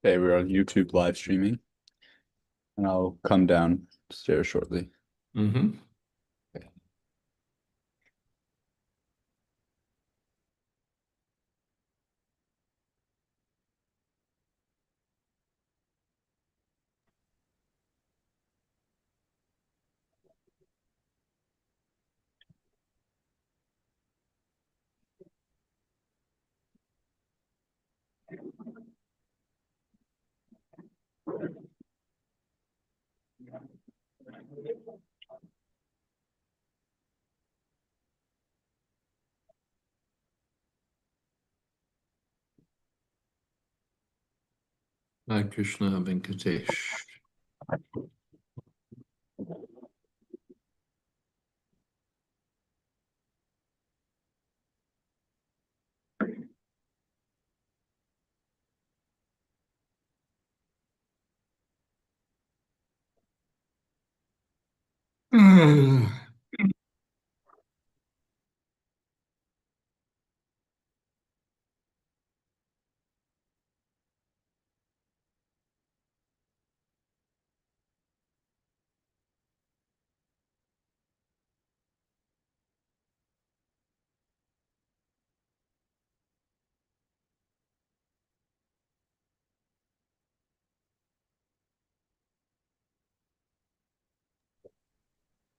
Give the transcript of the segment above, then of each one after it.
Okay, we're on YouTube live streaming, and I'll come downstairs shortly. Mm-hmm. Hare Krishna Venkatesh.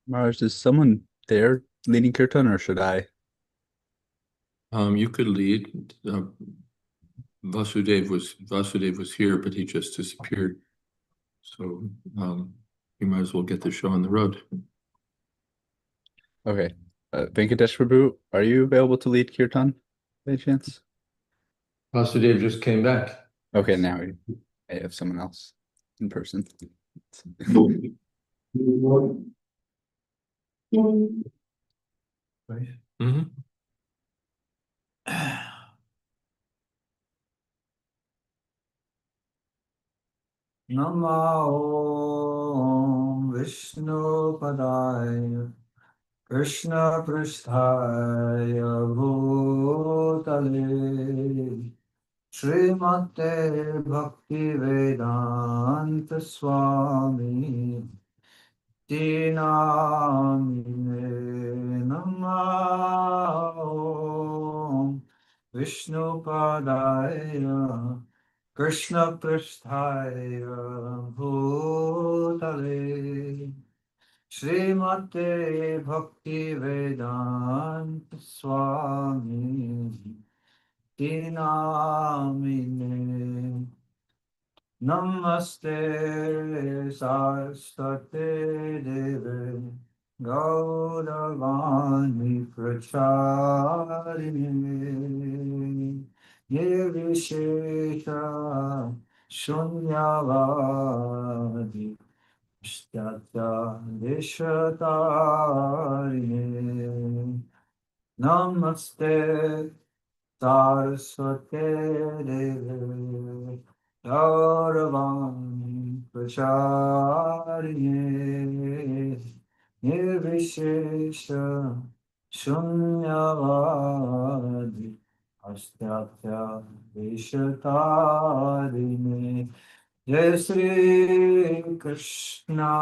Mars, is someone there leading kirtan, or should I? You could lead. Vasudev was here, but he just disappeared. So you might as well get the show on the road. Okay. Venkatesh Prabhu, are you available to lead kirtan by chance? Vasudev just came back. Okay, now I have someone else in person. Right. Mm-hmm. Namo Vishnu Padaya Krishna Prasthaya Bhutale Srimate Bhakti Vedanta Swami Dinamine Namo Vishnu Padaya Krishna Prasthaya Bhutale Srimate Bhakti Vedanta Swami Dinamine Namaste Saraswate Deve Gauravani Pracharini Nirvishesha Shunyavadi Shtata Vishatarini Namaste Saraswate Deve Gauravani Pracharine Nirvishesha Shunyavadi Ashtapya Vishatarine Jai Sri Krishna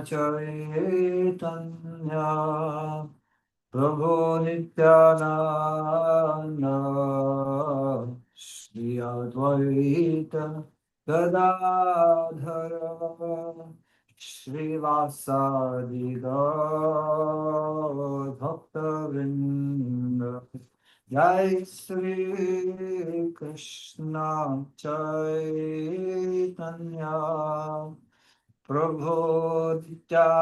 Chaitanya Prabhu Nityananda Shri Advaita Gadadhara Shri Vasadi Gaur Bhakta Vrinda Jai Sri Krishna Chaitanya Prabhu Nityananda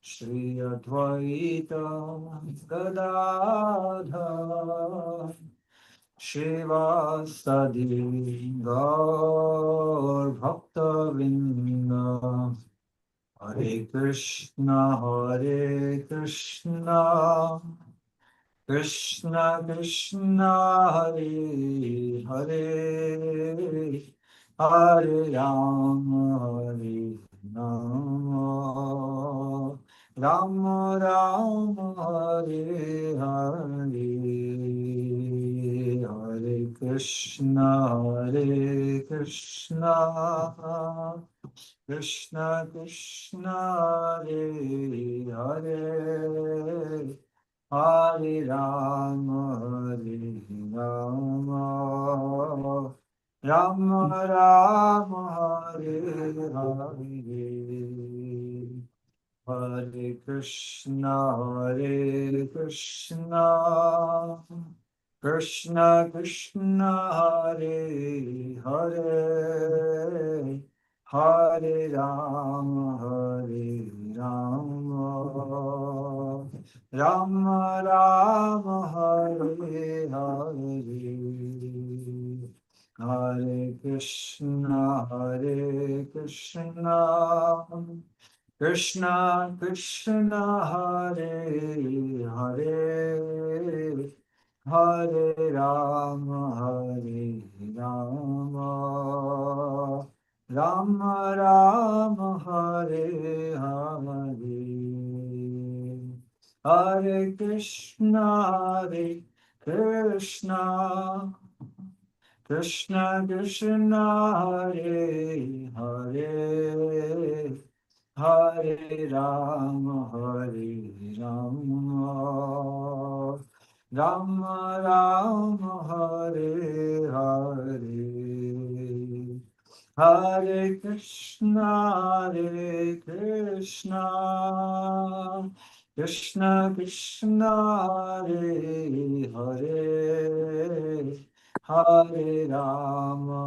Shri Advaita Gadadhar Shivasadi Gaur Bhakta Vinda Hare Krishna Krishna Krishna Hare Hare Hare Rama Rama Rama Hare Hare Hare Krishna, Hare Krishna, Krishna Krishna, Hare Hare, Hare Rama, Rama Rama, Hare Hare. Hare Krishna, Krishna Krishna, Hare Hare, Hare Rama, Rama Rama, Hare Hare. Hare Krishna, Krishna Krishna, Hare Hare, Hare Rama, Rama Rama, Hare Hare. Hare Krishna, Krishna Krishna Krishna, Hare Hare, Hare Rama, Rama Rama, Hare Hare. Hare Krishna, Krishna Krishna, Hare Hare, Hare Rama,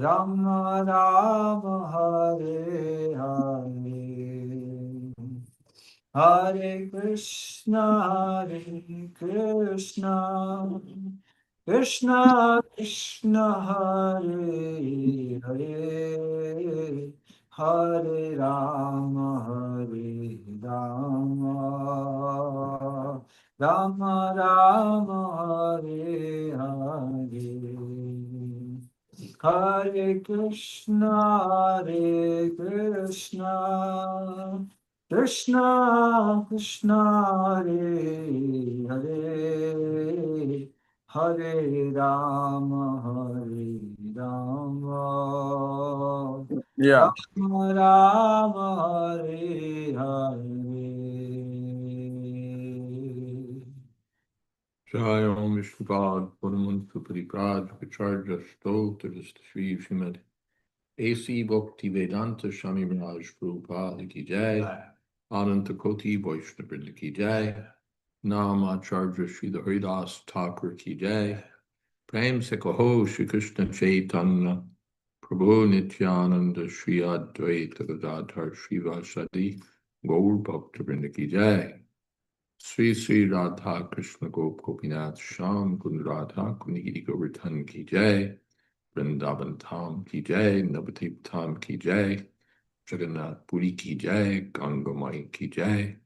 Rama Rama, Hare Hare. Hare Krishna, Krishna Krishna, Hare Hare, Hare Rama, Rama Rama, Hare Hare. Hare Krishna, Krishna Krishna, Hare Hare, Hare Rama, Yeah. Rama Rama, Hare Hare. Jai Om Vishnupada, Puramantu Paripraj, Vicharja Stolta Shri Srimad AC Bhakti Vedanta Swami Raj Prabhupada Ki Jai, Ananta Koti Vaishnava Vrinda Ki Jai, Nam Acharya Shri Haridas Thakur Ki Jai, Prem Se Kaho Shri Krishna Chaitanya, Prabhu Nityananda Shri Advaita Gadadhar Shri Vasadi, Gaur Bhakta Vrinda Ki Jai. Sri Sri Radha Krishna Gop Gopinath Sham Kund Radha Kunigiri Govardhan Ki Jai, Vrindavan Tham Ki Jai, Navadip Tham Ki Jai, Jagannath Puri Ki Jai, Ganga Mai Ki Jai,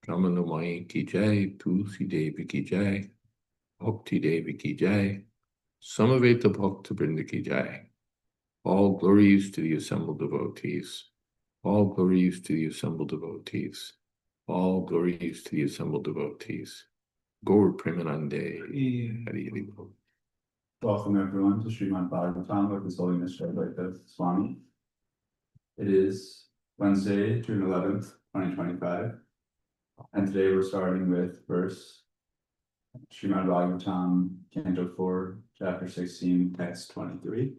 Ramana Mai Ki Jai, Tulsi Devi Ki Jai, Bhakti Devi Ki Jai, Samaveta Bhakta Vrinda Ki Jai. All glories to the assembled devotees. All glories to the assembled devotees. All glories to the assembled devotees. Gaur Premanande. Hari Hari Bol. Welcome everyone to Srimad Bhagavatam with His Holiness Jayadvaita Swami. It is Wednesday, June 11th, 2025. And today we're starting with verse Srimad Bhagavatam, Canto 4, Chapter 16, Text 23.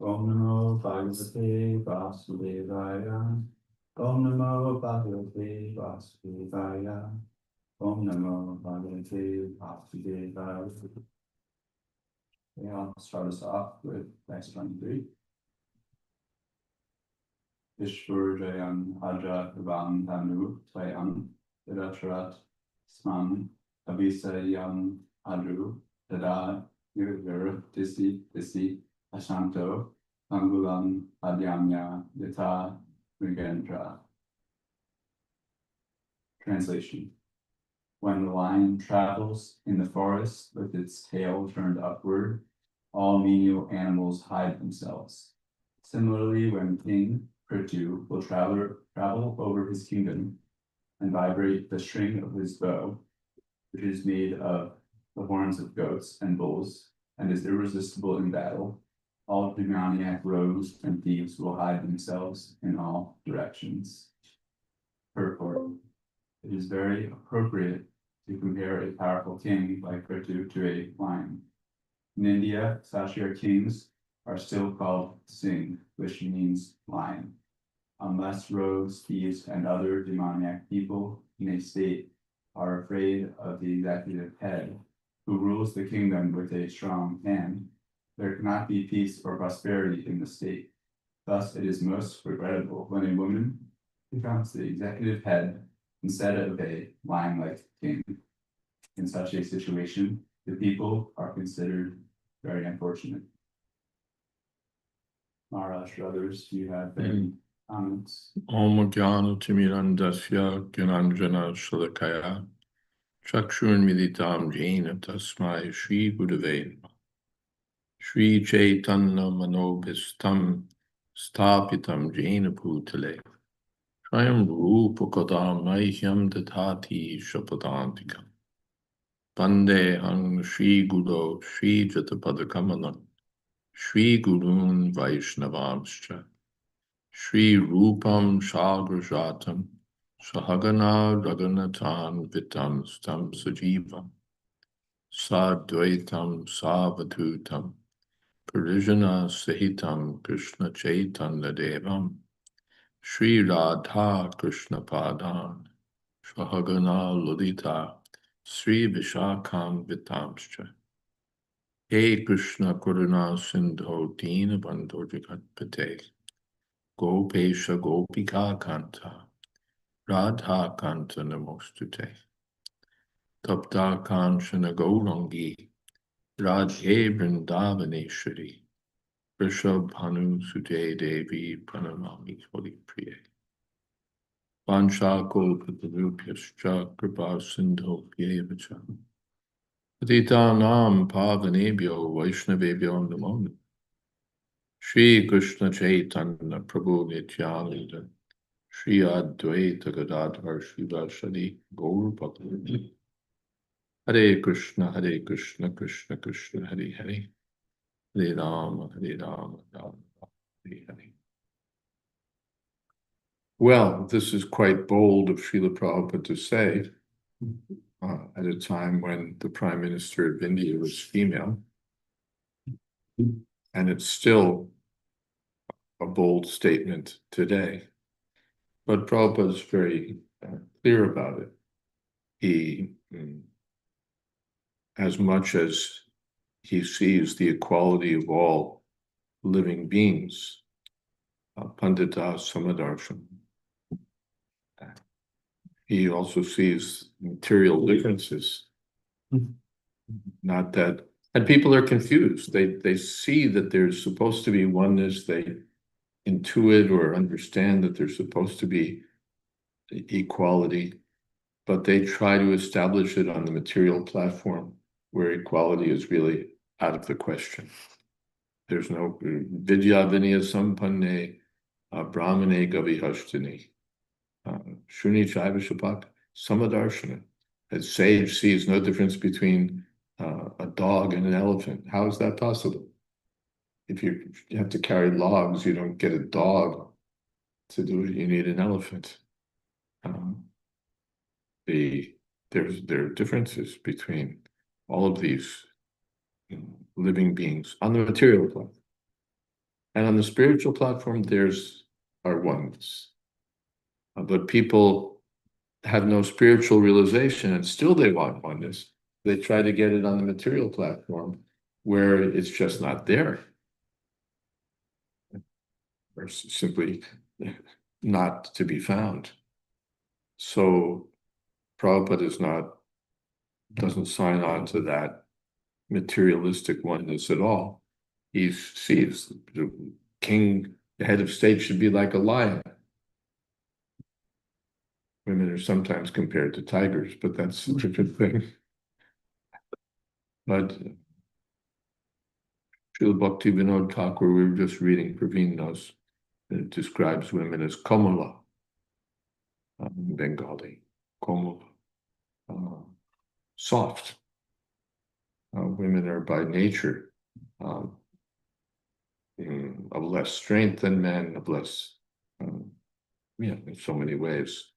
Om Namo Bhagavate Vasudevaya. Om Namo Bhagavate Vasudevaya. Om Namo Bhagavate Vasudevaya. Okay, I'll start us off with text 23. Ishvurjayan Aja Vivan Tanu Tvayam Vidashrat Sman Avisayam Adu Dada Yurvir Disi Ashanto Angulam Adyamya Yata Mrigendra. Translation. When the lion travels in the forest with its tail turned upward, all menial animals hide themselves. Similarly, when King Prithu will travel over his kingdom, and vibrate the string of his bow, which is made of the horns of goats and bulls, and is irresistible in battle, all demoniac rogues and thieves will hide themselves in all directions. Purport. It is very appropriate to compare a powerful king like Kritu to a lion. In India, Kshatriya kings are still called Singh, which means lion, unless rogues, thieves, and other demoniac people in a state are afraid of the executive head, who rules the kingdom with a strong hand. There cannot be peace or prosperity in the state. Thus, it is most regrettable when a woman becomes the executive head instead of a lion-like king. In such a situation, the people are considered very unfortunate. Maharaj, others, do you have any comments? Om Jnana Timirandasya Gyananjana Shalakaya Chakshurmilitam Jena Tasmai Shri Gurave Namaha. Shri Chaitanya Manobhistam Stapitam Jena Bhutale Swayam Rupa Kadam Mahyam Dadhati Shapadantikam Bande Hang Shri Guru Shri Jatapadakamalam Shri Gurun Vaishnavamscha Shri Rupam Shagrajatam Sahagana Raganatan Vitam Stam Sajivam Sadvaitam Savatutam Parijana Sahitam Krishna Chaitanya Devam Shri Radha Krishna Padan Sahagana Lodita Sri Vishakam Vitamscha He Krishna Kuruna Sindho Dina Bandho Jagat Pate Gopesha Gopika Kanta Radha Kanta Namostute Tapta Kanchana Gaurangi Radhe Vrindavaneshwari Rishabhanu Sute Devi Pranamami Holy Priye Vansha Kolpatarupyascha Kripa Sindho Pyevacha Patitanam Pavanebhyo Vaishnavebhyo Namo Namaha. Shri Krishna Chaitanya Prabhu Nityananda Shri Advaita Gadadhar Shivasadi Gaur Bhakti Hare Krishna Krishna Krishna Hare Hare Hare Rama Rama Rama Hare Hare. Well, this is quite bold of Srila Prabhupada to say at a time when the Prime Minister of India was female, and it's still a bold statement today. But Prabhupada is very clear about it. He, as much as he sees the equality of all living beings, Pandita Samadarsham, he also sees material differences. Not that, and people are confused. They see that there's supposed to be oneness. They intuit or understand that there's supposed to be equality, but they try to establish it on the material platform where equality is really out of the question. There's no vidya vinaya sampanne brahmane gavihashtini shuni chaiva shapak samadarshana. A sage sees no difference between a dog and an elephant. How is that possible? If you have to carry logs, you don't get a dog to do it. You need an elephant. There are differences between all of these living beings on the material platform. And on the spiritual platform, there's our oneness. But people have no spiritual realization and still they want oneness. They try to get it on the material platform where it's just not there. Or simply not to be found. So Prabhupada doesn't sign on to that materialistic oneness at all. He sees the king, the head of state should be like a lion. Women are sometimes compared to tigers, but that's a different thing. But Srila Bhakti Vinod Thakur, we were just reading, Praveen knows, it describes women as Kamala in Bengali. como soft. Women are by nature of less strength than men, of less, in so many ways,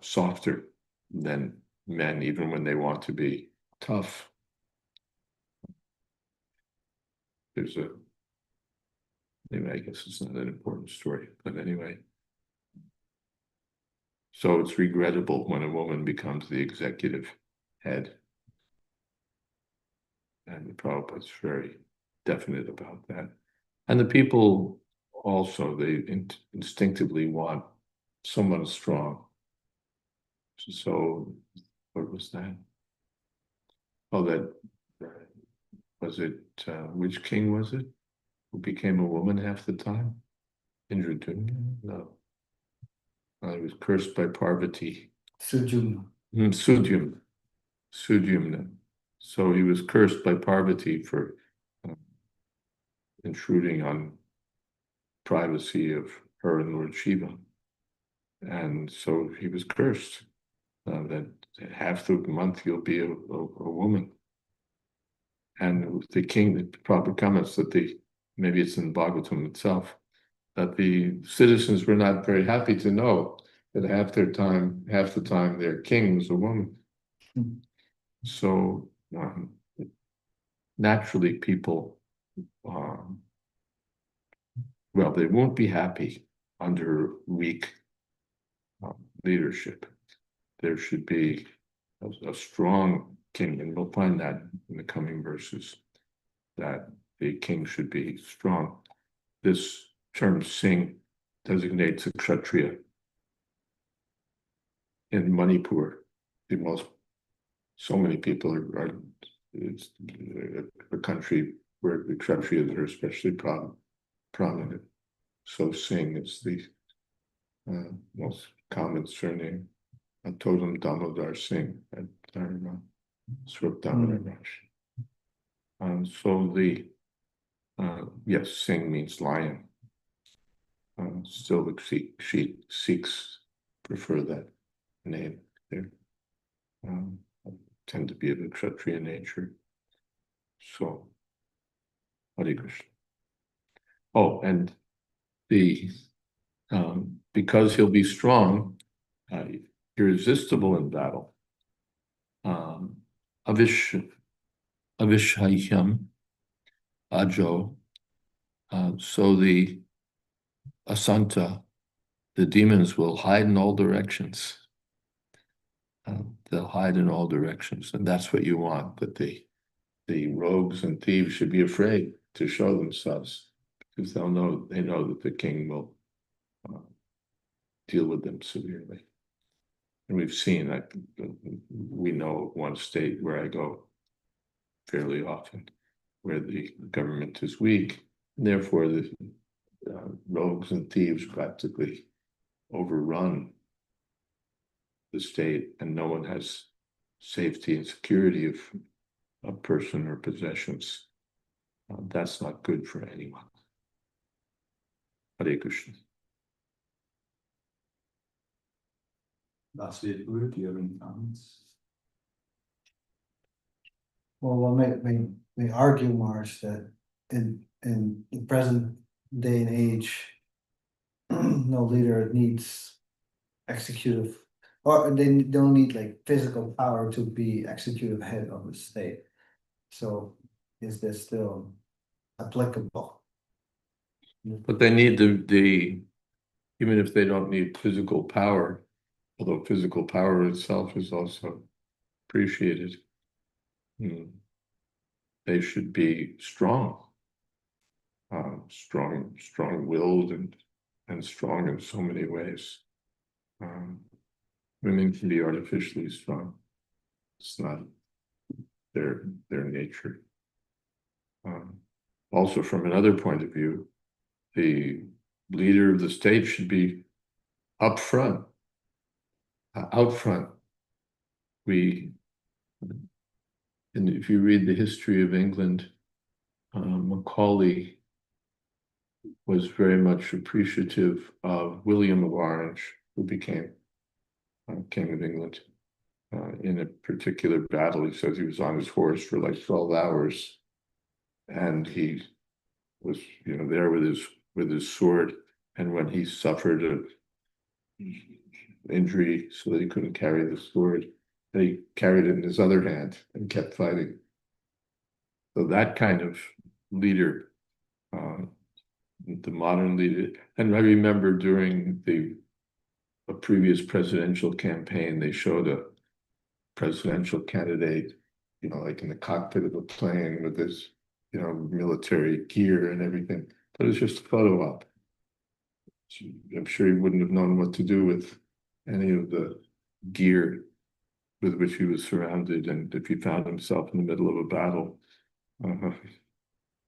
softer than men, even when they want to be tough. Anyway, I guess it's not an important story, but anyway. So it's regrettable when a woman becomes the executive head. And the Prabhupada's very definite about that. And the people also, they instinctively want someone strong. So, what was that? Oh, that was it. Which king was it who became a woman half the time? Indradyumna? No. He was cursed by Parvati. Sujumna. Sudyumna. So he was cursed by Parvati for intruding on privacy of her and Lord Shiva. And so he was cursed that half the month you'll be a woman. And the king, the proper comments that maybe it's in Bhagavatam itself, that the citizens were not very happy to know that half the time their king was a woman. Mm. So naturally people, they won't be happy under weak leadership. There should be a strong king, and we'll find that in the coming verses, that the king should be strong. This term Singh designates a Kshatriya. In Manipur, so many people it's a country where the Kshatriyas are especially prominent. So Singh is the most common surname. Totem Damodar Singh at Srup Damodar Rash. So yes, Singh means lion. Still the Sikhs prefer that name. They tend to be of a Kshatriya nature. So, Hare Krishna. Oh, and because he'll be strong, irresistible in battle. Avishahyam Ajo. So the Asanta, the demons will hide in all directions. They'll hide in all directions, and that's what you want. That the rogues and thieves should be afraid to show themselves, because they know that the king will deal with them severely. And we've seen that. We know one state where I go fairly often, where the government is weak, and therefore the rogues and thieves practically overrun the state, and no one has safety and security of a person or possessions. That's not good for anyone. Hare Krishna. Vasudeva Guru, do you have any comments? Well, we argue, Marsh, that in the present day and age, no leader needs executive, or they don't need like physical power to be executive head of the state. So is this still applicable? But they need even if they don't need physical power, although physical power itself is also appreciated, they should be strong, strong-willed and strong in so many ways. Women can be artificially strong. It's not their nature. Also, from another point of view, the leader of the state should be up front, out front. And if you read the history of England, Macaulay was very much appreciative of William of Orange, who became King of England, in a particular battle. He says he was on his horse for like 12 hours, and he was, there with his sword. And when he suffered an injury so that he couldn't carry the sword, he carried it in his other hand and kept fighting. So that kind of leader, the modern leader. And I remember during a previous presidential campaign, they showed a presidential candidate, like in the cockpit of a plane with this, military gear and everything. But it's just a photo op. I'm sure he wouldn't have known what to do with any of the gear with which he was surrounded. And if he found himself in the middle of a battle,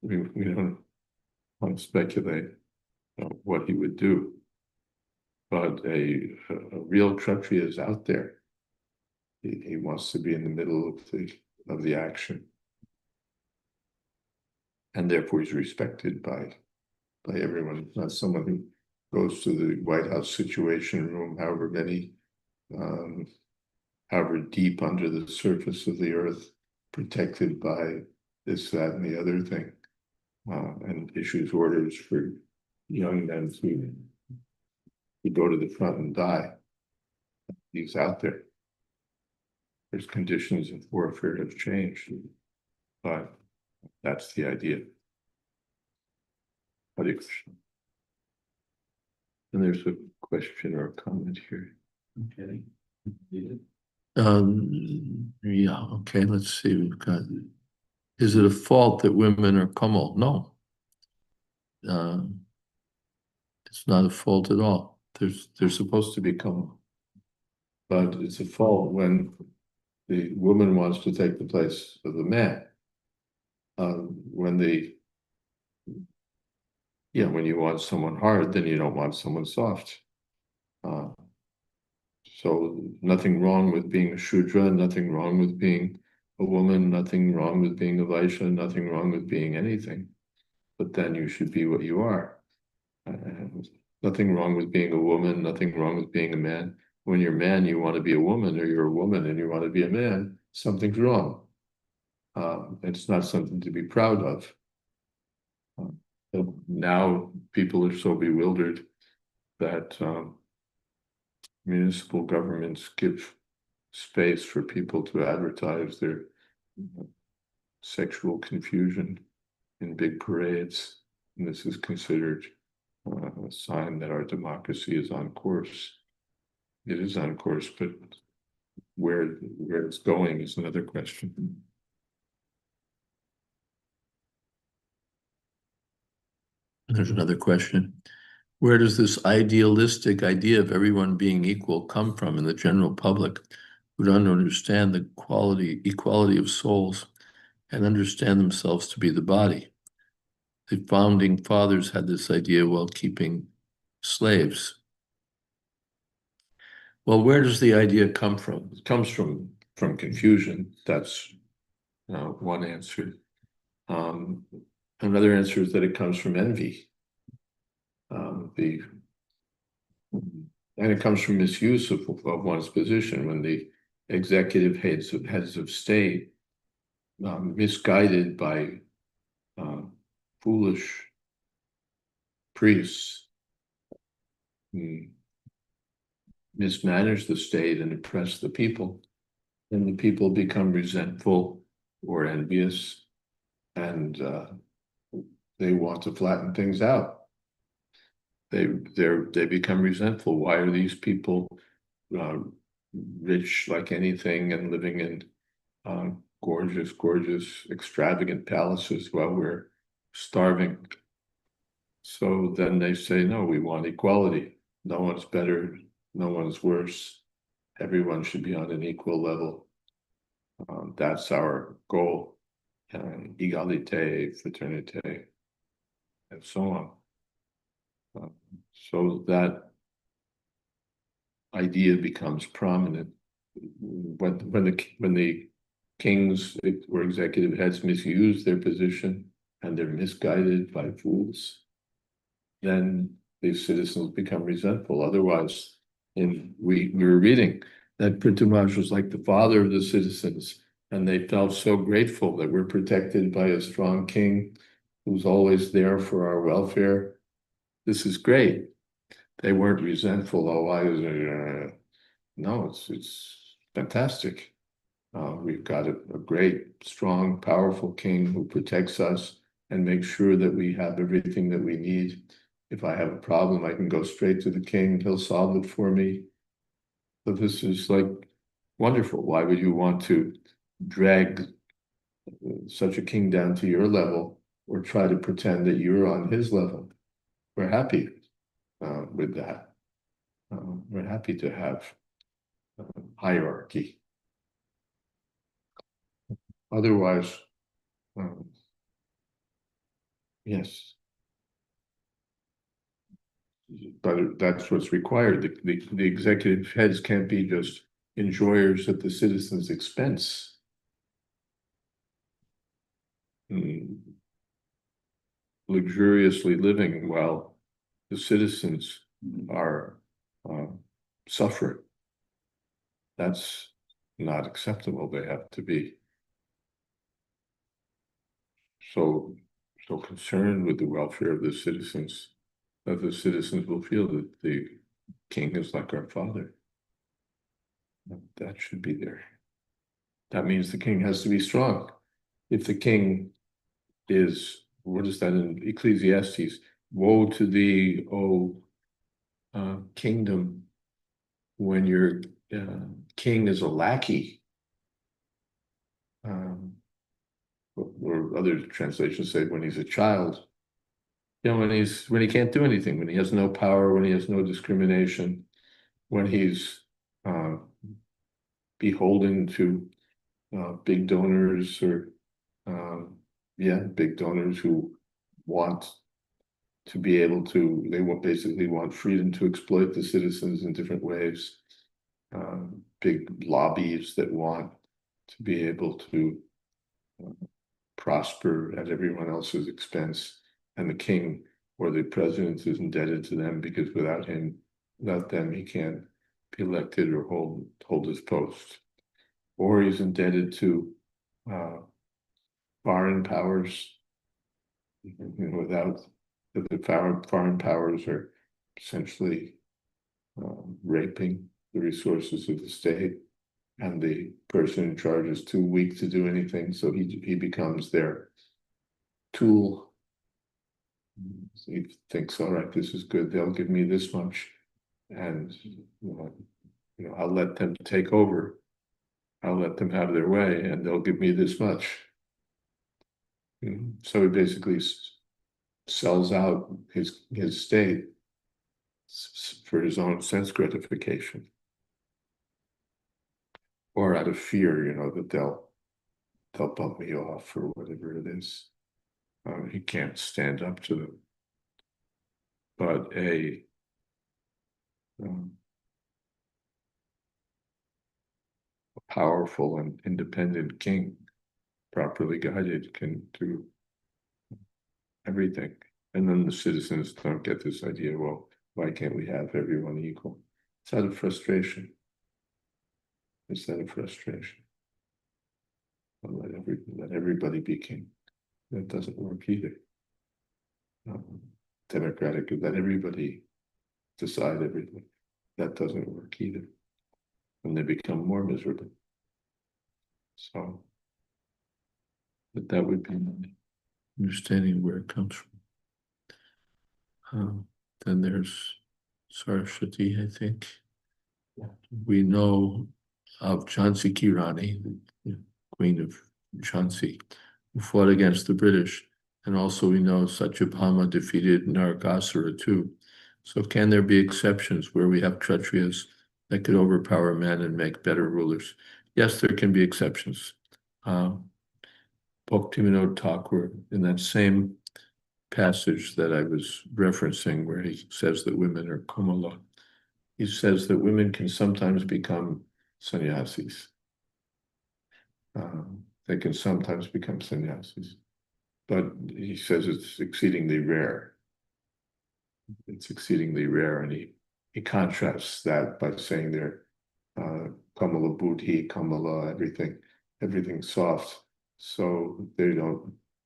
we don't want to speculate what he would do. But a real Kshatriya is out there. He wants to be in the middle of the action. And therefore he's respected by everyone. Not someone who goes to the White House Situation Room, however deep under the surface of the earth, protected by this, that, and the other thing, and issues orders for young men to go to the front and die. He's out there. His conditions of warfare have changed, but that's the idea. Hare Krishna. And there's a question or a comment here. Okay. Yeah, okay, let's see. We've got, is it a fault that women are Kamal? No. It's not a fault at all. They're supposed to be Kamal. But it's a fault when the woman wants to take the place of the man. When you want someone hard, then you don't want someone soft. So nothing wrong with being a Shudra, nothing wrong with being a woman, nothing wrong with being a Vaishya, nothing wrong with being anything. But then you should be what you are. Nothing wrong with being a woman, nothing wrong with being a man. When you're a man, you want to be a woman, or you're a woman and you want to be a man, something's wrong. It's not something to be proud of. Now people are so bewildered that municipal governments give space for people to advertise their sexual confusion in big parades. And this is considered a sign that our democracy is on course. It is on course, but where it's going is another question. There's another question. Where does this idealistic idea of everyone being equal come from in the general public who don't understand the equality of souls and understand themselves to be the body? The founding fathers had this idea while keeping slaves. Well, where does the idea come from? It comes from confusion. That's one answer. Another answer is that it comes from envy. And it comes from misuse of one's position when the executive heads of state, misguided by foolish priests, mismanage the state and oppress the people, then the people become resentful or envious, and they want to flatten things out. They become resentful. Why are these people rich like anything and living in gorgeous, extravagant palaces while we're starving? So then they say, no, we want equality. No one's better, no one's worse. Everyone should be on an equal level. That's our goal. Égalité, fraternité, and so on. So that idea becomes prominent when the kings or executive heads misuse their position and they're misguided by fools. Then these citizens become resentful. Otherwise, And we were reading that Prince Maharaj was like the father of the citizens, and they felt so grateful that we're protected by a strong king who's always there for our welfare. This is great. They weren't resentful. Oh, why is it? No, it's fantastic. We've got a great, strong, powerful king who protects us and makes sure that we have everything that we need. If I have a problem, I can go straight to the king. He'll solve it for me. So this is like wonderful. Why would you want to drag such a king down to your level or try to pretend that you're on his level? We're happy with that. We're happy to have hierarchy. Otherwise, yes, but that's what's required. The executive heads can't be just enjoyers at the citizens' expense. Luxuriously living while the citizens are suffering. That's not acceptable. They have to be so concerned with the welfare of the citizens that the citizens will feel that the king is like our father. That should be there. That means the king has to be strong. If the king is, what is that in Ecclesiastes? Woe to thee, O kingdom, when your king is a lackey. Or other translations say when he's a child. When he can't do anything, when he has no power, when he has no discrimination, when he's beholden to big donors or big donors who want to be able to, they basically want freedom to exploit the citizens in different ways. Big lobbies that want to be able to prosper at everyone else's expense, and the king or the president is indebted to them because without them, he can't be elected or hold his post. Or he's indebted to foreign powers. Without the foreign powers are essentially raping the resources of the state, and the person in charge is too weak to do anything, so he becomes their tool. He thinks, all right, this is good, they'll give me this much, and I'll let them take over, I'll let them have their way, and they'll give me this much. So he basically sells out his state for his own sense gratification, or out of fear, that they'll bump me off or whatever it is. He can't stand up to them. But a powerful and independent king, properly guided, can do everything. And then the citizens don't get this idea, well, why can't we have everyone equal? It's out of frustration. It's out of frustration. Let everybody be king. That doesn't work either. Democratic, let everybody decide everything. That doesn't work either. And they become more miserable. So, but that would be my understanding where it comes from. Then there's Saraswati, I think. Yeah. We know of Jhansi Ki Rani, the Queen of Jhansi, who fought against the British. And also we know Satyabhama defeated Narakasura too. So can there be exceptions where we have Kshatriyas that could overpower men and make better rulers? Yes, there can be exceptions. Bhaktivinoda Thakur, in that same passage that I was referencing, where he says that women are Kamala, he says that women can sometimes become sannyasis. They can sometimes become sannyasis, but he says it's exceedingly rare. It's exceedingly rare, and he he contrasts that by saying they're Kamala Buddhi, Kamala, everything soft. So they're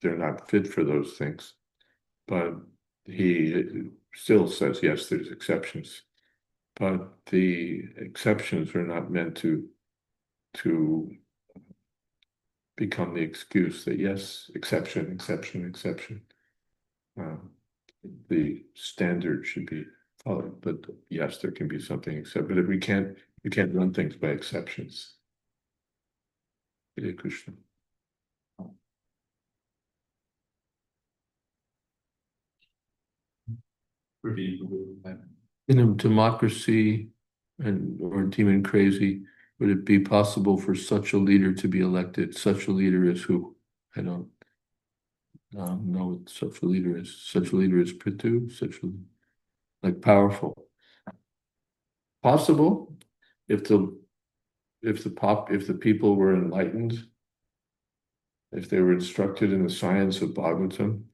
not fit for those things. But he still says, yes, there's exceptions. But the exceptions are not meant to become the excuse that, yes, exception. The standard should be followed, but yes, there can be something except. But if you can't run things by exceptions. Hare Krishna. In a democracy or demon crazy, would it be possible for such a leader to be elected? Such a leader is who? I don't know what such a leader is. Such a leader is Prithu, like powerful. Possible if the people were enlightened, if they were instructed in the science of Bhagavatam,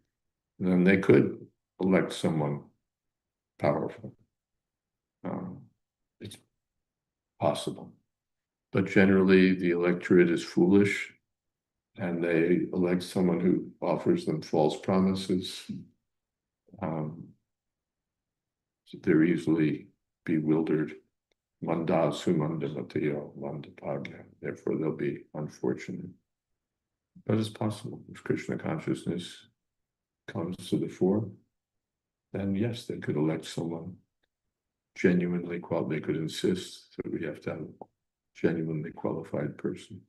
then they could elect someone powerful. It's possible. But generally, the electorate is foolish, and they elect someone who offers them false promises. So they're easily bewildered. Manda sumanda matayo mandapagya. Therefore, they'll be unfortunate. But it's possible if Krishna consciousness comes to the fore, then yes, they could elect someone genuinely qualified. They could insist that we have to have a genuinely qualified person.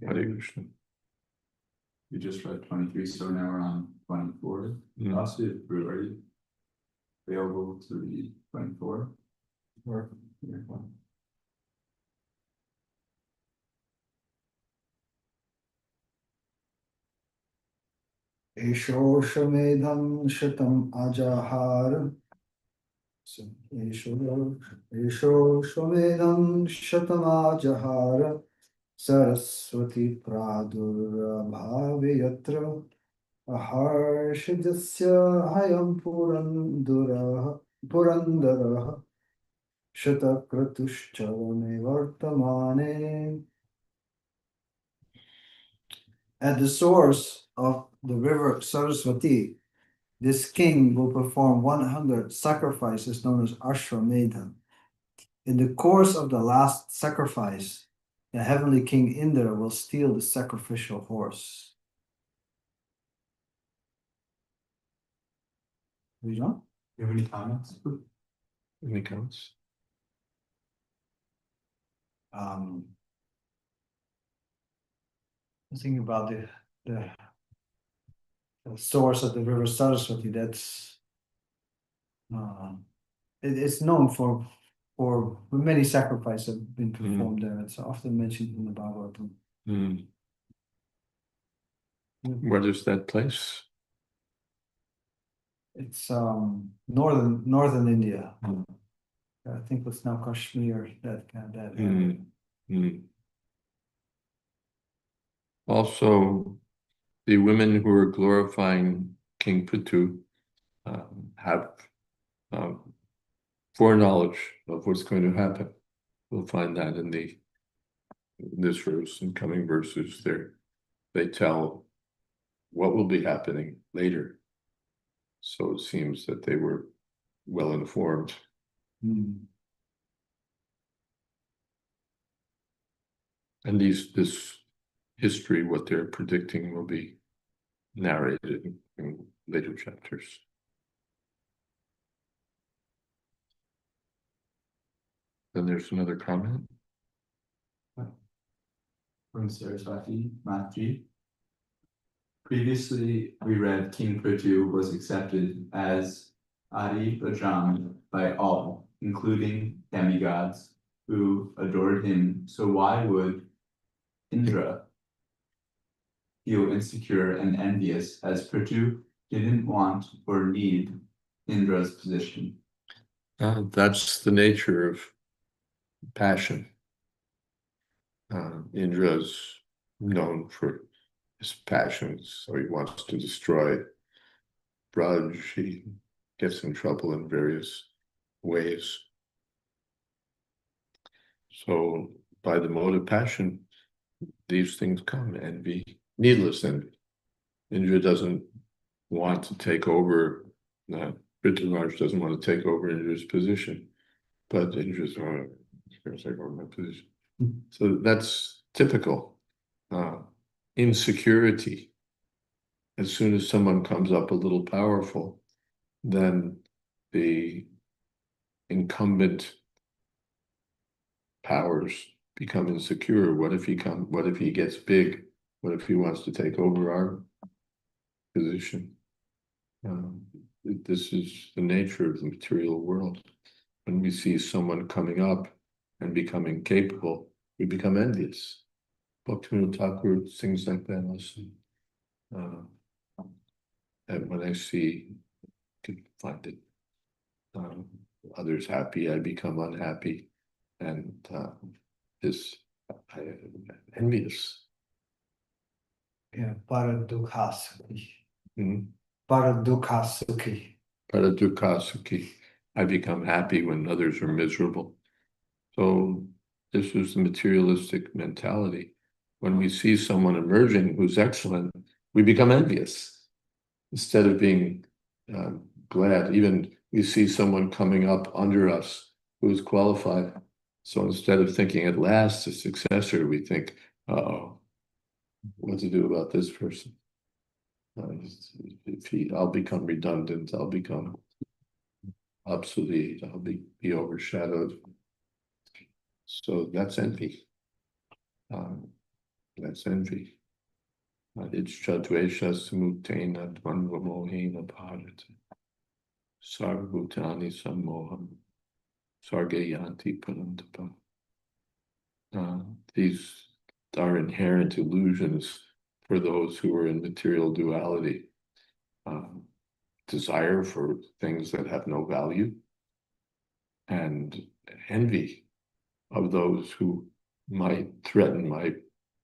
Hare Krishna. You just read 23, so now we're on 24. Last year, are you available to read 24? Or Eshoshmedham shatam ajahar. Eshoshmedham shatam ajahar. Saraswati pradurabhavi yatra. Aharshidasya hayam purandara. Shatakratushchavane vartamane. At the source of the river Saraswati, this king will perform 100 sacrifices known as Ashwamedha. In the course of the last sacrifice, the heavenly king Indra will steal the sacrificial horse. You know? you have any comments? Any comments? Thinking about the source of the river Saraswati, that's it's known for many sacrifices have been performed there. It's often mentioned in the Bhagavatam. Where is that place? It's northern India. I think it's now Kashmir, that area. Also, the women who are glorifying King Prithu have foreknowledge of what's going to happen. We'll find that in this verse and coming verses. They tell what will be happening later. So it seems that they were well informed. And this history, what they're predicting, will be narrated in later chapters. Then there's another comment. From Saraswati, Matji. Previously, we read King Prithu was accepted as Adi Bajram by all, including demigods, who adored him. So why would Indra feel insecure and envious, as Prithu didn't want or need Indra's position? That's the nature of passion. Indra's known for his passions, so he wants to destroy Braj. He gets in trouble in various ways. So by the mode of passion, these things come: envy, needless envy. Indra doesn't want to take over, Prithviraj doesn't want to take over Indra's position, but Indra's going to take over my position. So that's typical. Insecurity. As soon as someone comes up a little powerful, then the incumbent powers become insecure. What if he gets big? What if he wants to take over our position? This is the nature of the material world. When we see someone coming up and becoming capable, we become envious. Bhaktivinoda Thakur sings like that also. And when I see, can find it, others happy, I become unhappy, and I am envious. Yeah, paradukha sukhi. Hmm? Paradukha sukhi. Paradukha sukhi. I become happy when others are miserable. So this is the materialistic mentality. When we see someone emerging who's excellent, we become envious instead of being glad. Even we see someone coming up under us who is qualified. So instead of thinking at last a successor, we think, uh-oh, what to do about this person? I'll become redundant, I'll become obsolete, I'll be overshadowed. So that's envy. That's envy. It's Jayadvaita Samutena Dvandvamohena Bharata Sarvabhutani Sammoham Sargayanti Panantapa. These are inherent illusions for those who are in material duality. Desire for things that have no value, and envy of those who might threaten my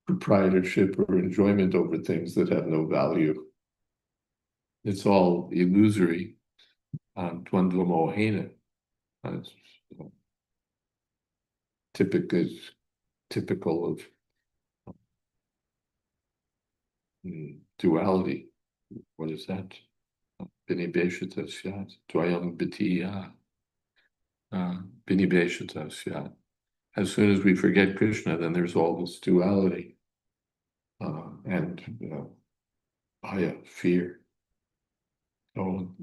proprietorship or enjoyment over things that have no value. It's all illusory. Dvandva mohena. Typical of duality. What is that? Binibeshita syat. Dvayam bitiya. Binibeshita syat. As soon as we forget Krishna, then there's all this duality. And bhaya, fear. So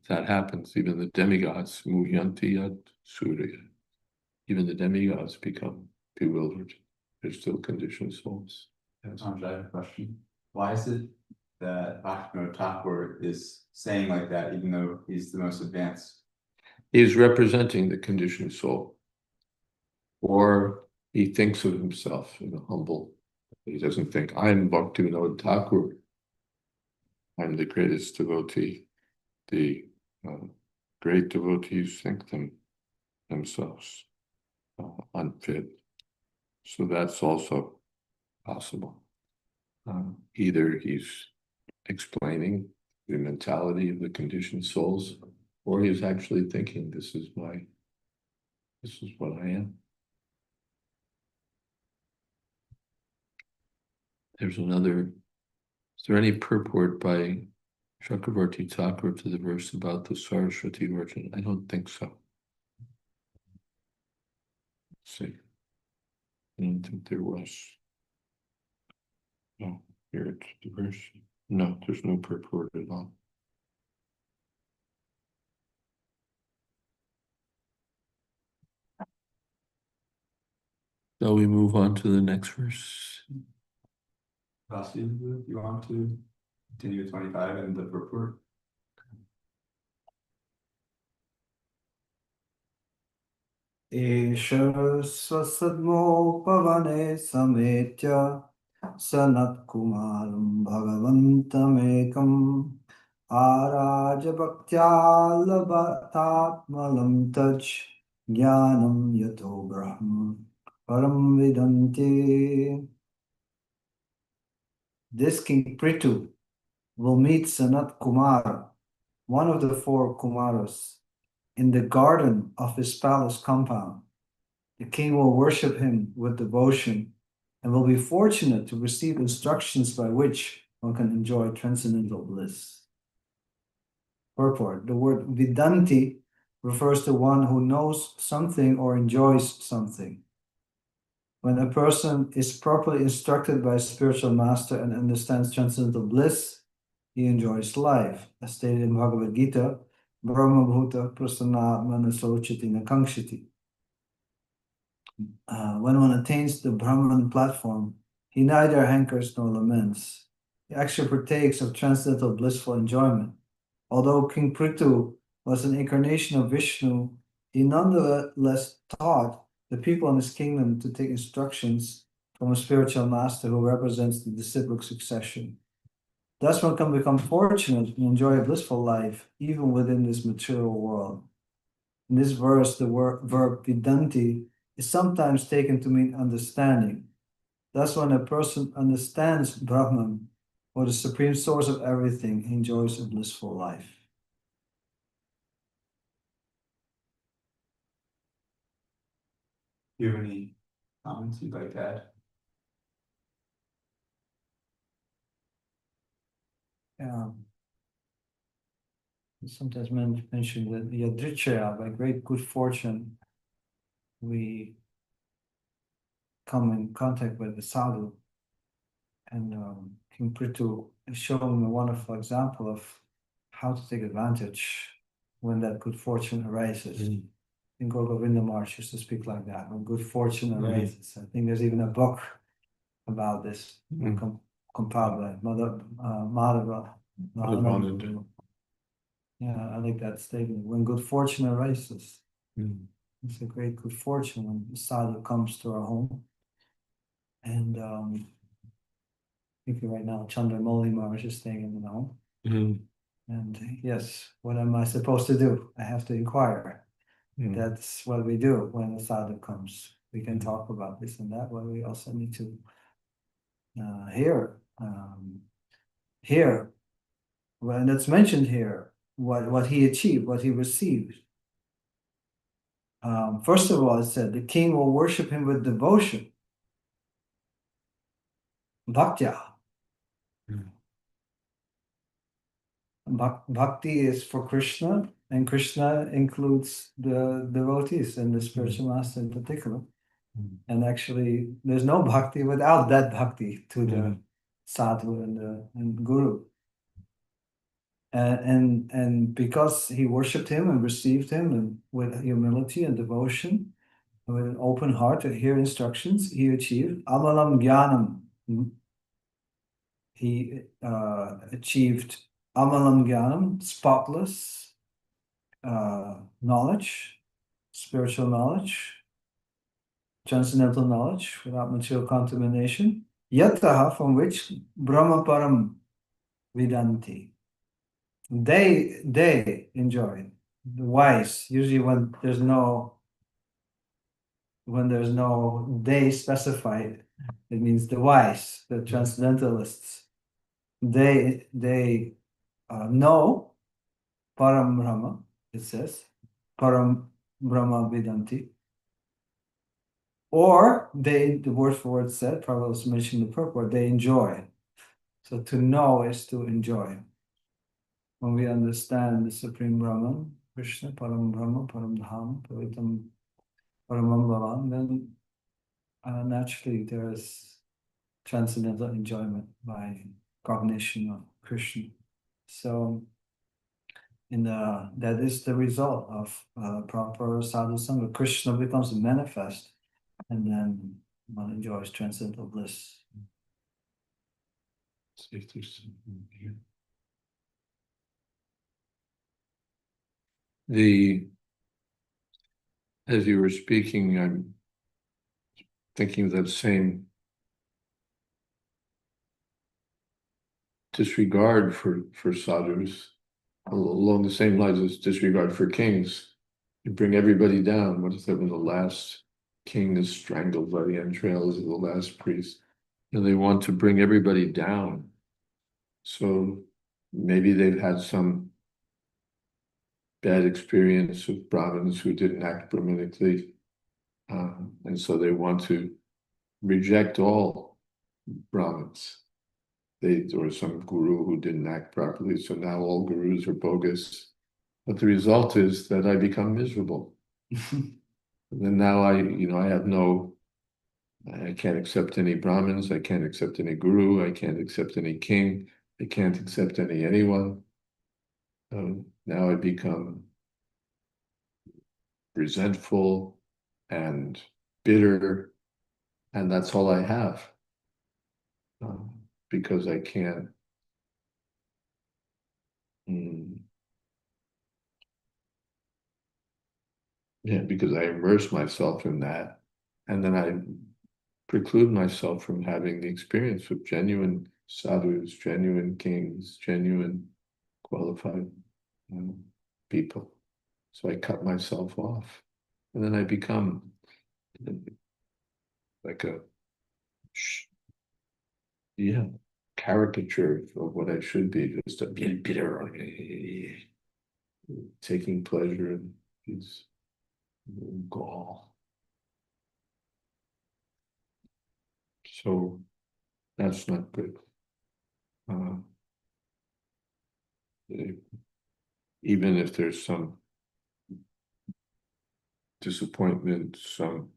that happens. Even the demigods, muhyanti yad surya. Even the demigods become bewildered. They're still conditioned souls. Yes. I have a question. Why is it that Bhaktivinoda Thakur is saying like that, even though he's the most advanced? He's representing the conditioned soul. Or he thinks of himself in a humble. He doesn't think, I'm Bhaktivinoda Thakur. I'm the greatest devotee. The great devotees think themselves unfit. So that's also possible. Either he's explaining the mentality of the conditioned souls, or he's actually thinking, this is what I am. There's another, is there any purport by Chakravarti Thakur to the verse about the Saraswati Virgin? I don't think so. Let's see. I don't think there was. No, here it's the verse. No, there's no purport at all. So we move on to the next verse. Vasi, do you want to continue with 25 and the purport? Esha swasadmo pavane sametya sanat kumaram bhagavantamekam araja bhaktyalabatatmalam taj jnanam yato brahma param vidanti. this King Prithu will meet Sanat Kumar, one of the 4 Kumaras, in the garden of his palace compound. The king will worship him with devotion and will be fortunate to receive instructions by which one can enjoy transcendental bliss. Purport: the word Vidanti refers to one who knows something or enjoys something. When a person is properly instructed by a spiritual master and understands transcendental bliss, he enjoys life. As stated in Bhagavad Gita, Brahma Bhuta Prasanna Manasochiti Nakankshiti. When one attains the Brahman platform, he neither hankers nor laments. He actually partakes of transcendental blissful enjoyment. Although King Prithu was an incarnation of Vishnu, he nonetheless taught the people in his kingdom to take instructions from a spiritual master who represents the disciplic succession. Thus one can become fortunate and enjoy a blissful life, even within this material world. In this verse, the verb vidanti is sometimes taken to mean understanding. Thus, when a person understands Brahman, or the supreme source of everything, he enjoys a blissful life. Do you have any comments you'd like to add? Sometimes mentioned that the Yadrichaya, by great good fortune, we come in contact with the sadhu, and King Prithu is showing a wonderful example of how to take advantage when that good fortune arises. In Govinda March used to speak like that, when good fortune arises. I think there's even a book about this, compiled by Madhava. Yeah, I like that statement. When good fortune arises, it's a great good fortune when the sadhu comes to our home. And thinking right now, Chandramauli Maharaj is staying in the home. And yes, what am I supposed to do? I have to inquire. That's what we do when the sadhu comes. We can talk about this and that, but we also need to hear, when it's mentioned here, what he achieved, what he received. First of all, it said the king will worship him with devotion, bhaktya. Bhakti is for Krishna, and Krishna includes the devotees and the spiritual master in particular. And actually, there's no bhakti without that bhakti to the sadhu and guru. And because he worshipped him and received him and with humility and devotion, and with an open heart to hear instructions, he achieved amalam jnanam. He achieved amalam jnanam, spotless knowledge, spiritual knowledge, transcendental knowledge without material contamination. Yataha, from which Brahma Param Vidanti. They enjoy it. The wise, usually when there's no they specified, it means the wise, the transcendentalists. They know Param Brahma, it says, Param Brahma Vidanti. Or the word for word said, Prabhupada was mentioning the purport, they enjoy. So to know is to enjoy. When we understand the Supreme Brahman, Krishna, Param Brahma, Param Dham, Pavitam, Paramam Bhavan, then naturally there is transcendental enjoyment by cognition of Krishna. So that is the result of proper sadhu sangha. Krishna becomes manifest, and then one enjoys transcendental bliss. See if there's something here. As you were speaking, I'm thinking of that same disregard for sadhus, along the same lines as disregard for kings. You bring everybody down. What is that when the last king is strangled by the entrails of the last priest? and they want to bring everybody down. So maybe they've had some bad experience with Brahmins who didn't act Brahmanically. And so they want to reject all Brahmins. Or some guru who didn't act properly, so now all gurus are bogus. But the result is that I become miserable. And then now I can't accept any Brahmins, I can't accept any guru, I can't accept any king, I can't accept anyone. Now I become resentful and bitter, and that's all I have. Because I can't because I immerse myself in that, and then I preclude myself from having the experience of genuine sadhus, genuine kings, genuine qualified people. So I cut myself off, and then I become like a caricature of what I should be, just a bitter, taking pleasure in these gall. So that's not good. Even if there's some disappointment, some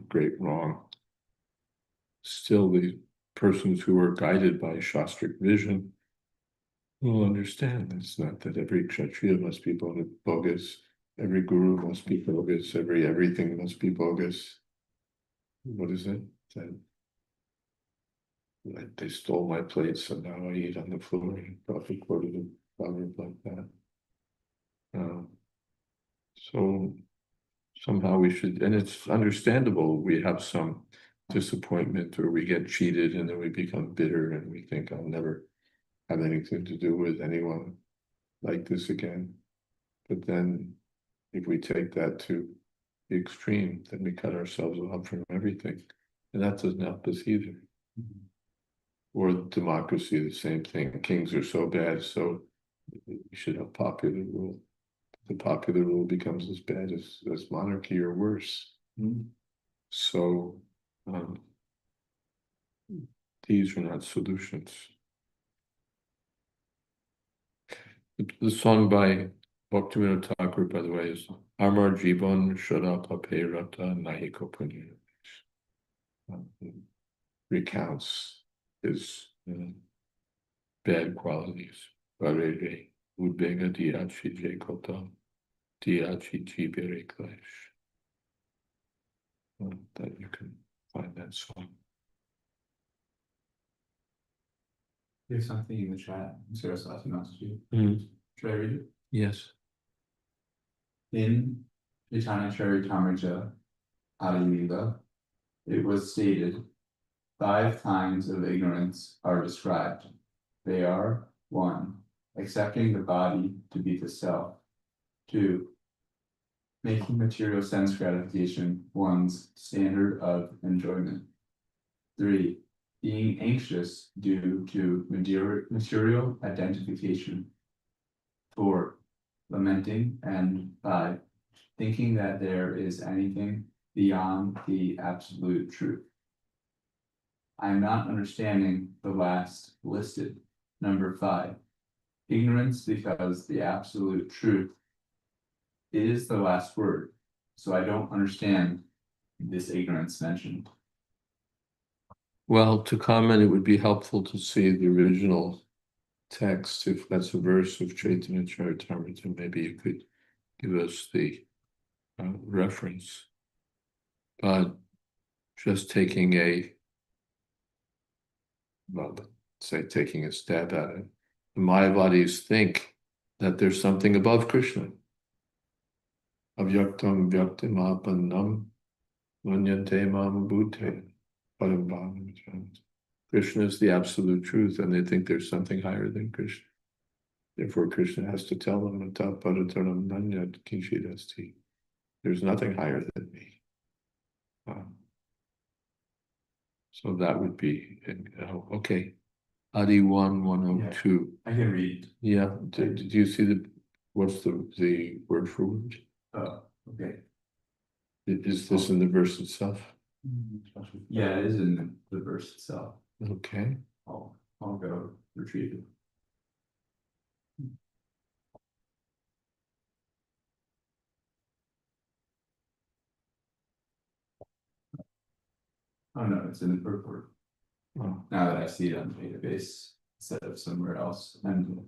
great wrong, still the persons who are guided by Shastric vision will understand. It's not that every Kshatriya must be bogus, every guru must be bogus, everything must be bogus. What is it? That they stole my plates and now I eat on the floor, and probably quoted a proverb like that. So somehow we should, and it's understandable, we have some disappointment or we get cheated and then we become bitter and we think I'll never have anything to do with anyone like this again. But then if we take that to the extreme, then we cut ourselves off from everything. And that doesn't help us either. Mm-hmm. Or democracy, the same thing. Kings are so bad, so we should have popular rule. The popular rule becomes as bad as monarchy or worse. Mm-hmm. So these are not solutions. The song by Bhaktivinoda Thakur, by the way, is Amar Jiban Shara Pape Rata Nahiko Punya. Recounts his bad qualities. Varere Udbega Diachi Jekota Diachi Jibere Clash. That you can find that song. There's something in the chat. Saraswati message. Should I read it? Yes. In Chaitanya Charitamrita Adi-lila, it was stated 5 kinds of ignorance are described. They are 1. Accepting the body to be the self. 2. Making material sense gratification one's standard of enjoyment. 3. Being anxious due to material identification. 4. Lamenting. And 5. Thinking that there is anything beyond the absolute truth. I am not understanding the last listed, number 5. Ignorance because the absolute truth is the last word. So I don't understand this ignorance mentioned. Well, to comment, it would be helpful to see the original text. If that's a verse of Chaitanya Charitamrita, maybe you could give us the reference. But just taking a stab at it, the Mayavadis think that there's something above Krishna. Avyaktam vyaktim apannam manyante mam bhute param bhavam. Krishna is the absolute truth, and they think there's something higher than Krishna. Therefore, Krishna has to tell them, "Ataparatanam nanyat kinchidasti." There's nothing higher than me. So that would be, okay. Adi 1:102. I can read. Yeah, do you see what's the word for word? Oh, okay. Is this in the verse itself? Yeah, it is in the verse itself. Okay. I'll go retrieve it. Oh no, it's in the purport. Oh. Now that I see it on the database instead of somewhere else. And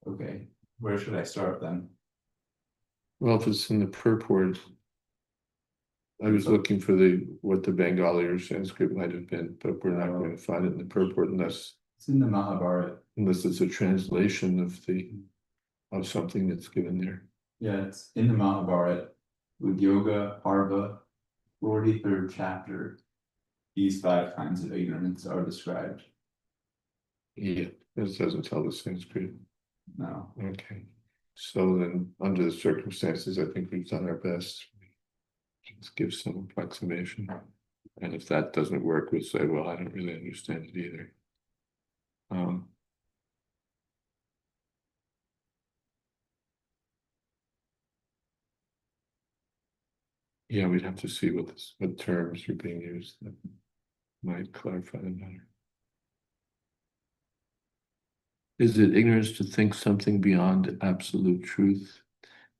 okay, where should I start then? Well, if it's in the purport, I was looking for what the Bengali or Sanskrit might have been, but we're not going to find it in the purport unless it's in the Mahabharata. Unless it's a translation of something that's given there. Yeah, it's in the Mahabharata with Yoga Parva, 43rd chapter. These 5 kinds of ignorance are described. Yeah, this doesn't tell the Sanskrit. No. Okay. So then, under the circumstances, I think we've done our best. Just give some approximation. And if that doesn't work, we'll say, well, I don't really understand it either. Yeah, we'd have to see what terms are being used that might clarify the matter. Is it ignorance to think something beyond absolute truth?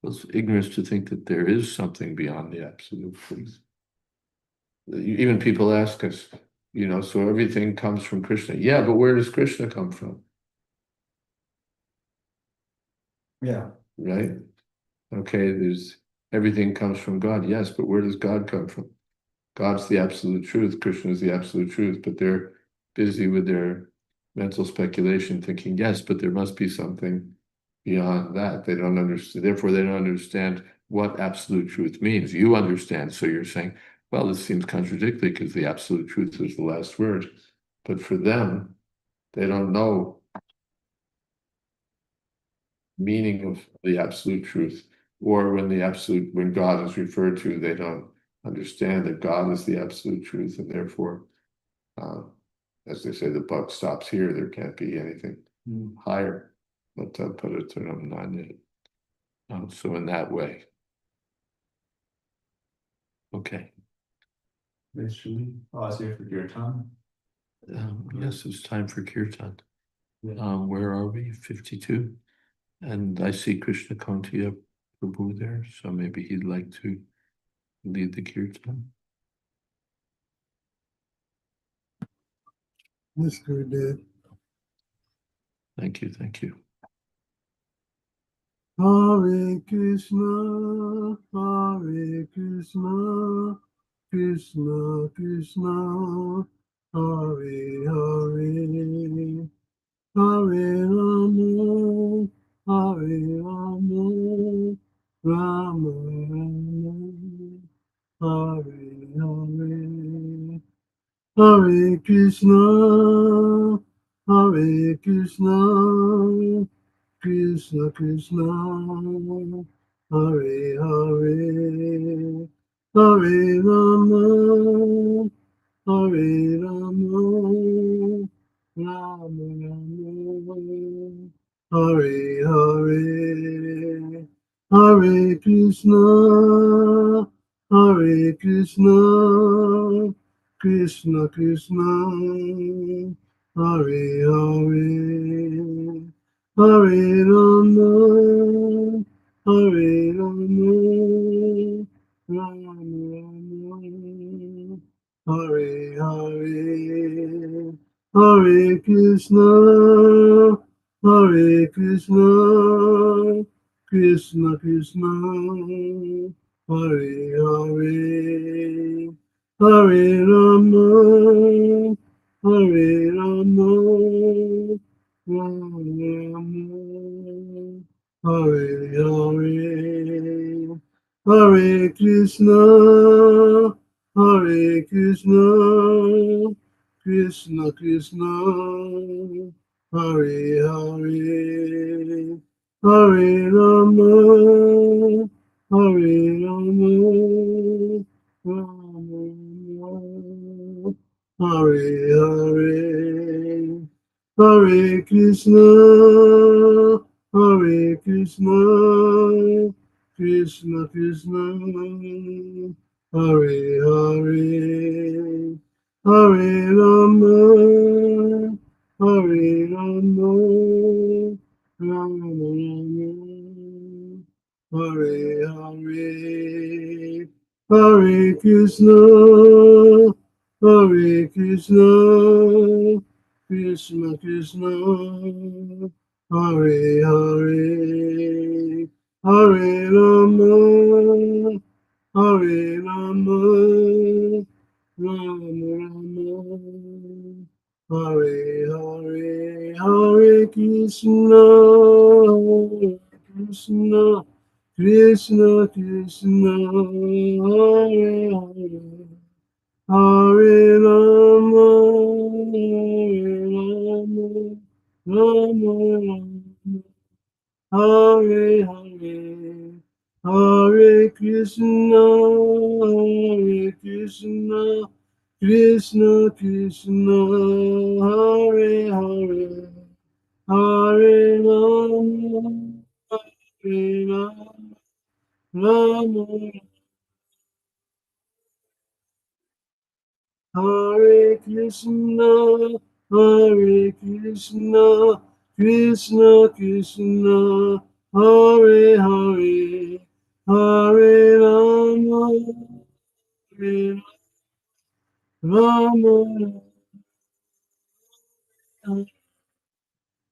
Well, it's ignorance to think that there is something beyond the absolute truth. Even people ask us, so everything comes from Krishna. Yeah, but where does Krishna come from? Yeah. Right? Okay, everything comes from God. Yes, but where does God come from? God's the absolute truth. Krishna is the absolute truth, but they're busy with their mental speculation, thinking, yes, but there must be something beyond that. They don't understand. Therefore, they don't understand what absolute truth means. You understand, so you're saying, well, this seems contradictory because the absolute truth is the last word. But for them, they don't know meaning of the absolute truth. Or when God is referred to, they don't understand that God is the absolute truth, and therefore, as they say, the buck stops here. There can't be anything higher. But it's not it. So in that way. Okay. Should we pause here for kirtan? Yes, it's time for kirtan. Yeah. Where are we? 52. And I see Krishna Kantiya Prabhu there, so maybe he'd like to lead the kirtan. Yes, Gurudev. Thank you, thank you. Hare Krishna, Hare Krishna, Krishna Krishna, Hare Hare, Hare Rama, Hare Rama, Rama Rama, Hare Hare. Hare Krishna, Hare Krishna, Krishna Krishna, Hare Hare, Hare Rama, Hare Rama, Rama Rama, Hare Hare, Hare Krishna, Hare Krishna, Krishna Krishna, Hare Hare, Hare Rama, Hare Rama, Rama Rama, Hare Hare, Hare Krishna, Hare Krishna, Krishna Krishna, Hare Hare, Hare Rama, Hare Rama, Rama Rama, Hare Hare, Hare Krishna, Hare Krishna, Krishna Krishna, Hare Hare, Hare Rama, Hare Rama, Rama Rama, Hare Hare, Hare Krishna, Hare Krishna, Krishna Krishna, Hare Hare, Hare Rama, Hare Rama, Rama Rama, Hare Hare, Hare Krishna, Hare Krishna, Krishna Krishna, Hare Hare, Hare Rama, Hare Rama, Rama Rama, Hare Hare, Hare Krishna, Hare Krishna, Krishna Krishna, Hare Hare. Hare Rama, Hare Rama, Rama Rama, Hare Hare, Hare Krishna, Hare Krishna, Krishna Krishna, Hare Hare, Hare Rama, Hare Rama, Rama Hare Krishna, Hare Krishna, Krishna Krishna, Hare Hare, Hare Rama, Hare Rama,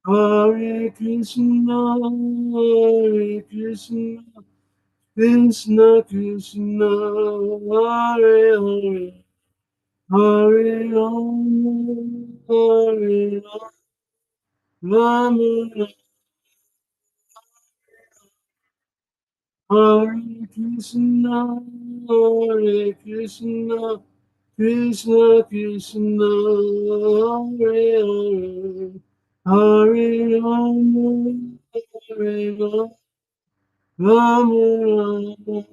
Hare Krishna, Hare Krishna, Krishna Krishna, Hare Hare. Hare Rama, Hare Rama, Hare Krishna, Hare Krishna, Krishna Krishna, Hare Hare, Hare Rama, Hare Rama, Rama Rama,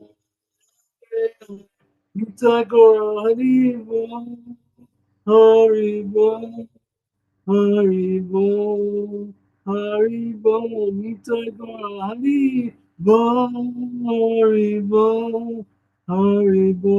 Gita Gora Hari Bol, Hari Bol. Haribo, Haribo, Nitai Gora, Haribo, Haribo, Haribo,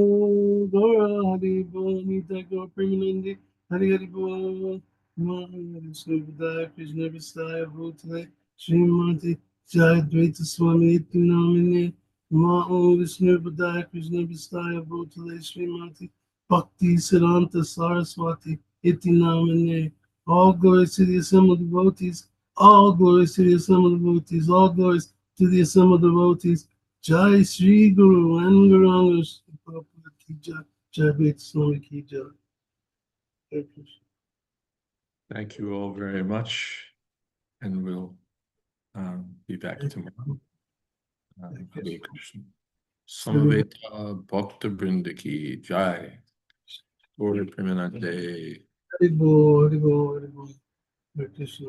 Gora, Haribo, Nitai Gora, Premanandi, Haribo, Maya, Subhada, Krishna Vistaya, Bhutale, Srimati, Jayadvaita Swami, Iti Namine, Ma'o, Vishnu Vada, Krishna Vistaya, Bhutale, Srimati, Bhakti Siddhanta Saraswati, Iti Namine, all glories to the assembled devotees. All glories to the assembled devotees. All glories to the assembled devotees. Jai Sri Guru and Guranga Shri Prabhupada Ki Jai. Jayadvaita Swami Ki Jai. Thank you. Thank you all very much, and we'll be back tomorrow. Hare Krishna. Samveta Bhakta Vrinda Ki Jai. Glory Premanande. Haribo, Haribo, Haribo. Hare Krishna.